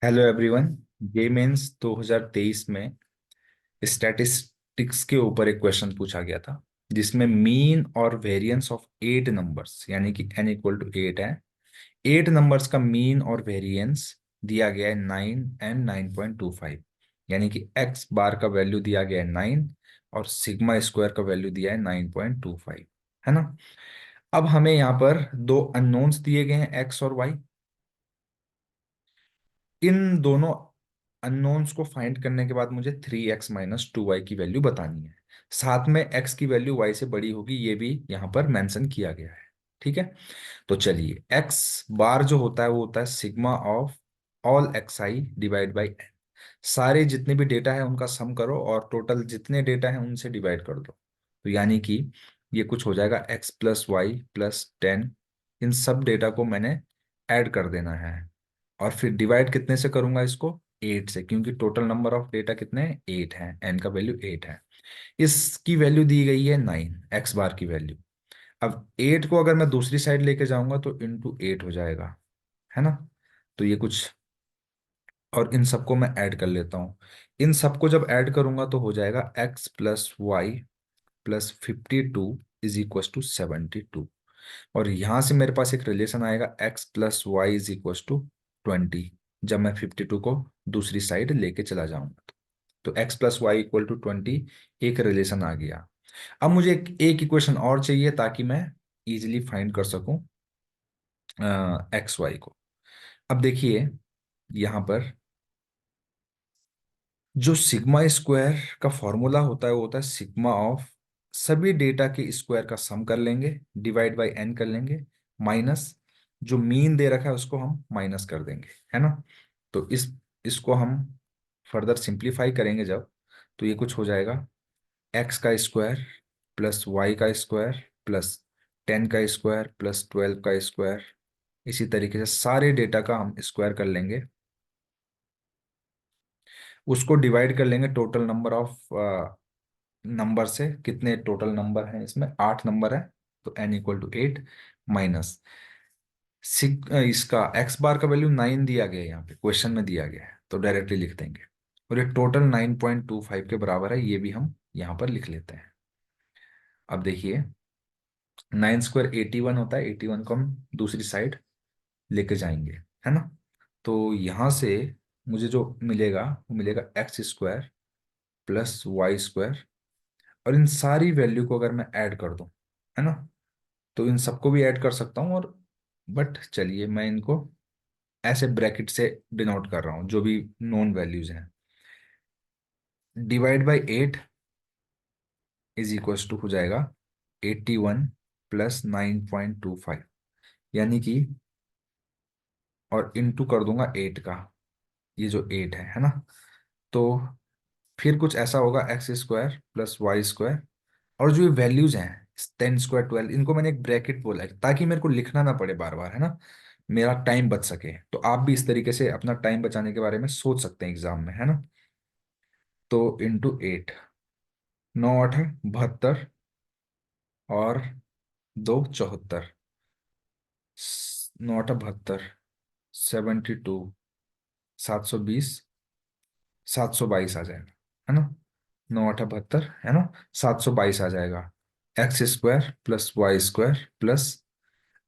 Hello everyone. जे mains 2023 में statistics के ऊपर एक क्वेश्चन पूछा गया था जिसमें मीन और वेरिएंस ऑफ 8 नंबर्स यानी कि n इक्वल टू 8 है। 8 नंबर्स का मीन और वेरिएंस दिया गया है 9 एंड 9.25, यानी कि x बार का वैल्यू दिया गया है 9 और सिग्मा स्क्वायर का वैल्यू दिया है 9.25, है ना। अब हमें यहाँ पर दो अननोन्स दिए गए हैं x और y। इन दोनों अननोन्स को फाइंड करने के बाद मुझे 3x - 2y की वैल्यू बतानी है। साथ में x की वैल्यू y से बड़ी होगी, ये भी यहाँ पर मेंशन किया गया है। ठीक है, तो चलिए x बार जो होता है वो होता है sigma of all xi divide by n। सारे जितने भी डेटा है उनका सम करो और टोटल जितने डेटा है उनसे डिवाइड कर दो। तो यानी कि ये कुछ हो जाएगा x + y + 10। इन सब डेटा को मैंने ऐड कर देना है और फिर डिवाइड कितने से करूंगा इसको, 8 से, क्योंकि टोटल नंबर ऑफ डेटा कितने हैं, 8 है, n का वैल्यू 8 है। इसकी वैल्यू दी गई है 9, x बार की वैल्यू। अब 8 को अगर मैं दूसरी साइड लेके जाऊंगा तो इंटू 8 हो जाएगा, है ना। तो ये कुछ, और इन सबको मैं ऐड कर लेता हूँ। इन सबको जब ऐड करूंगा तो हो जाएगा x + y + 52 = 72। और यहां से मेरे पास एक रिलेशन आएगा x + y = 20, जब मैं 52 को दूसरी साइड लेके चला जाऊंगा। तो x + y = 20 एक रिलेशन आ गया। अब मुझे एक इक्वेशन और चाहिए ताकि मैं इजीली फाइंड कर सकूं एक्स वाई को। अब देखिए यहां पर जो सिग्मा स्क्वायर का फॉर्मूला होता है वो होता है सिग्मा ऑफ सभी डेटा के स्क्वायर का सम कर लेंगे, डिवाइड बाय n कर लेंगे, माइनस जो मीन दे रखा है उसको हम माइनस कर देंगे, है ना। तो इसको हम फर्दर सिंप्लीफाई करेंगे जब, तो ये कुछ हो जाएगा x² + y² +10² +12² इसी तरीके से सारे डेटा का हम स्क्वायर कर लेंगे, उसको डिवाइड कर लेंगे टोटल नंबर ऑफ नंबर से। कितने टोटल नंबर हैं इसमें, 8 नंबर है, तो n = 8 माइनस इसका x बार का वैल्यू 9 दिया गया है, यहाँ पे क्वेश्चन में दिया गया है तो डायरेक्टली लिख देंगे। और ये टोटल 9.25 के बराबर है, ये भी हम यहाँ पर लिख लेते हैं। अब देखिए 9² 81 होता है, 81 को हम दूसरी साइड लेके जाएंगे, है ना। तो यहाँ से मुझे जो मिलेगा वो मिलेगा x² + y²। और इन सारी वैल्यू को अगर मैं ऐड कर दूं, है ना, तो इन सबको भी ऐड कर सकता हूँ, और बट चलिए मैं इनको ऐसे ब्रैकेट से डिनोट कर रहा हूँ जो भी नोन वैल्यूज हैं। डिवाइड बाई 8 = हो जाएगा 81 + 9.25, यानी कि, और इंटू कर दूंगा 8 का, ये जो 8 है ना। तो फिर कुछ ऐसा होगा x² + y²। और जो ये वैल्यूज हैं 10² 12, इनको मैंने एक ब्रैकेट बोला है ताकि मेरे को लिखना ना पड़े बार बार, है ना, मेरा टाइम बच सके। तो आप भी इस तरीके से अपना टाइम बचाने के बारे में सोच सकते हैं एग्जाम में, है ना। तो इंटू 8, 9×8 = 72 और 2 = 74, 9×8 = 72, 72, 720, 722 आ जाएगा, है ना। 9×8 = 72, है ना, 722 आ जाएगा। x² + y² प्लस,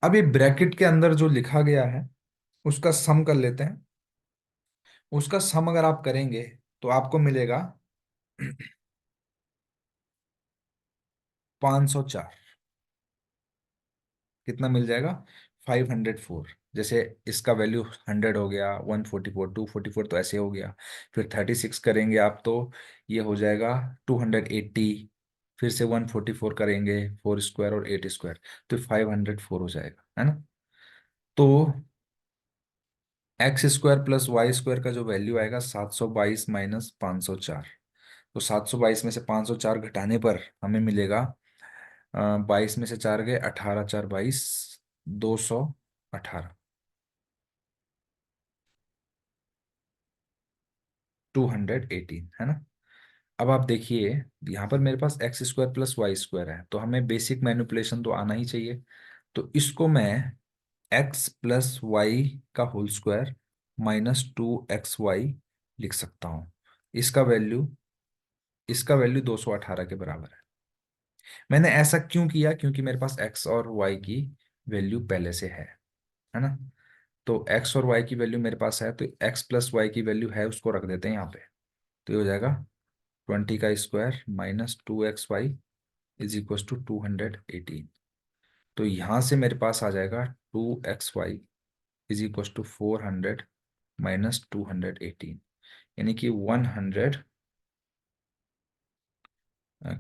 अब ये ब्रैकेट के अंदर जो लिखा गया है उसका सम कर लेते हैं। उसका सम अगर आप करेंगे तो आपको मिलेगा 504। कितना मिल जाएगा, 504। जैसे इसका वैल्यू 100 हो गया, 144, 244 तो ऐसे हो गया। फिर 36 करेंगे आप तो ये हो जाएगा 280। फिर से 144 करेंगे, 4² और 8², तो 504 हो जाएगा, है ना। तो x² + y² का जो वैल्यू आएगा 722 - 504। तो 722 में से 504 घटाने पर हमें मिलेगा 22 में से 4 गए, 18 4 22, 218, 218, है ना। अब आप देखिए यहाँ पर मेरे पास x² + y² है, तो हमें बेसिक मैनिपुलेशन तो आना ही चाहिए। तो इसको मैं x + y का होल स्क्वायर -2xy लिख सकता हूँ। इसका वैल्यू इसका वैल्यू 218 के बराबर है। मैंने ऐसा क्यों किया? क्योंकि मेरे पास x और y की वैल्यू पहले से है ना। तो x और y की वैल्यू मेरे पास है, तो x प्लस वाई की वैल्यू है, उसको रख देते हैं यहाँ पे। तो ये हो जाएगा 20 का square -2xy is equal to 218। तो यहाँ से मेरे पास आ जाएगा 2xy इज इक्वल टू 400 -218, यानी कि 100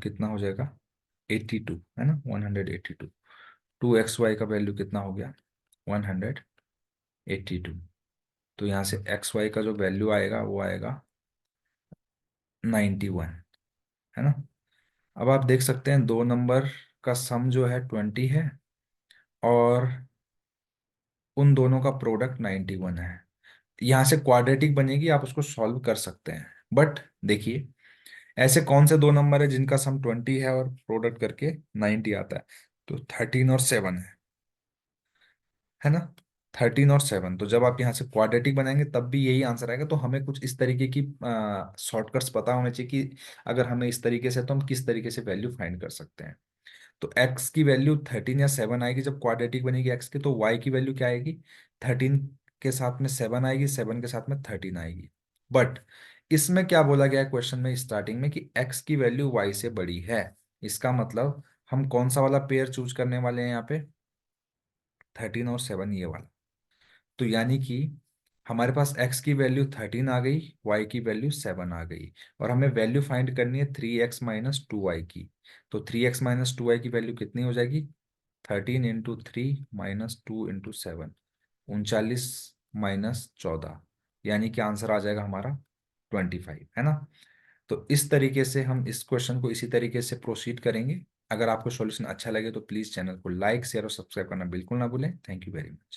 कितना हो जाएगा, 82 है ना, 182। 2xy का वैल्यू कितना हो गया, 182। तो यहाँ से xy का जो वैल्यू आएगा वो आएगा 91, है ना। अब आप देख सकते हैं दो नंबर का सम जो है 20 है, और उन दोनों का प्रोडक्ट 91 है। यहाँ से क्वाड्रेटिक बनेगी, आप उसको सॉल्व कर सकते हैं। बट देखिए, ऐसे कौन से दो नंबर है जिनका सम 20 है और प्रोडक्ट करके 90 आता है? तो 13 और 7 है ना। 13 और 7, तो जब आप यहाँ से क्वाड्रेटिक बनाएंगे तब भी यही आंसर आएगा। तो हमें कुछ इस तरीके की शॉर्टकट्स पता होने चाहिए कि अगर हमें इस तरीके से, तो हम किस तरीके से वैल्यू फाइंड कर सकते हैं। तो x की वैल्यू 13 या 7 आएगी जब क्वाड्रेटिक बनेगी x की, तो y की वैल्यू क्या आएगी, 13 के साथ में 7 आएगी, 7 के साथ में 13 आएगी। बट इसमें क्या बोला गया है क्वेश्चन में स्टार्टिंग में कि x की वैल्यू y से बड़ी है। इसका मतलब हम कौन सा वाला पेयर चूज करने वाले हैं यहाँ पे, 13 और 7, ये वाला। तो यानी कि हमारे पास x की वैल्यू 13 आ गई, y की वैल्यू 7 आ गई, और हमें वैल्यू फाइंड करनी है 3x - 2y की। तो 3x - 2y की वैल्यू कितनी हो जाएगी, 13 × 3 -2 × 7, 39 -14, यानी कि आंसर आ जाएगा हमारा 25, है ना। तो इस तरीके से हम इस क्वेश्चन को इसी तरीके से प्रोसीड करेंगे। अगर आपको सॉल्यूशन अच्छा लगे तो प्लीज़ चैनल को लाइक, शेयर और सब्सक्राइब करना बिल्कुल ना भूलें। Thank you very much.